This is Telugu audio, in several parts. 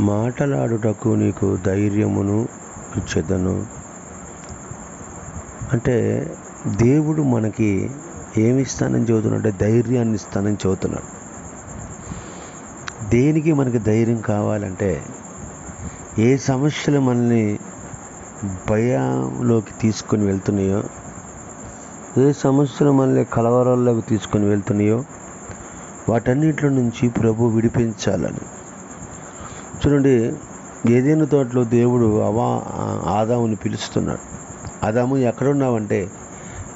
మాటలాడుటకు నీకు ధైర్యమును ఇచ్చెదను. అంటే దేవుడు మనకి ఏమి ఇస్తానని చెబుతున్నాడు? ధైర్యాన్ని ఇస్తానని చెబుతున్నాడు. దేనికి మనకి ధైర్యం కావాలంటే, ఏ సమస్యలు మనల్ని భయంలోకి తీసుకొని వెళ్తున్నాయో, ఏ సమస్యలు మనల్ని కలవరాల్లోకి తీసుకొని వెళ్తున్నాయో వాటన్నిటిలో నుంచి ప్రభు విడిపించాలని. చూడండి, ఏదైనా తోటలో దేవుడు ఆదాముని పిలుస్తున్నాడు. ఆదాము ఎక్కడున్నావంటే,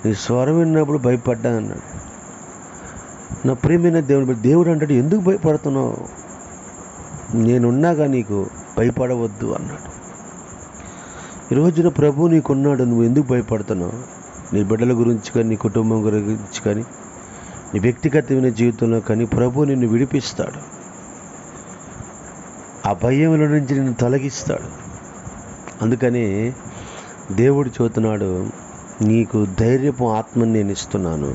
నీ స్వరం విన్నప్పుడు భయపడ్డానన్నాడు. నా ప్రియమైన దేవుడు అంటాడు, ఎందుకు భయపడుతున్నావు? నేనున్నాగా, నీకు భయపడవద్దు అన్నాడు. ఈ రోజున ప్రభు నీకున్నాడు, నువ్వు ఎందుకు భయపడుతున్నావు? నీ బిడ్డల గురించి కానీ, నీ కుటుంబం గురించి కానీ, నీ వ్యక్తిగతమైన జీవితంలో కానీ ప్రభు నిన్ను విడిపిస్తాడు. ఆ భయంలో నుంచి నిన్ను తొలగిస్తాడు. అందుకని దేవుడు చెబుతున్నాడు, నీకు ధైర్యపు ఆత్మని నేను ఇస్తున్నాను.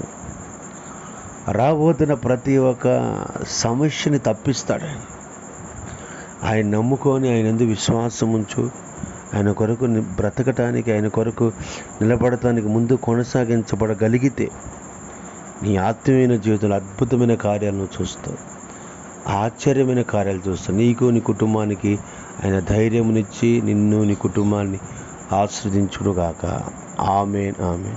రాబోతున్న ప్రతి ఒక్క సమస్యని తప్పిస్తాడు. ఆయన నమ్ముకొని ఆయన యందు విశ్వాసం ఉంచు. ఆయన కొరకు బ్రతకటానికి, ఆయన కొరకు నిలబడటానికి ముందు కొనసాగించబడగలిగితే నీ ఆత్మీయమైన జీవితంలో అద్భుతమైన కార్యాలను చూస్తావు, ఆశ్చర్యమైన కార్యాలు చూస్తావు. నీకు, నీ కుటుంబానికి ఆయన ధైర్యమునిచ్చి నిన్ను, నీ కుటుంబాన్ని ఆశీర్వదించునుగాక. ఆమేన్, ఆమేన్.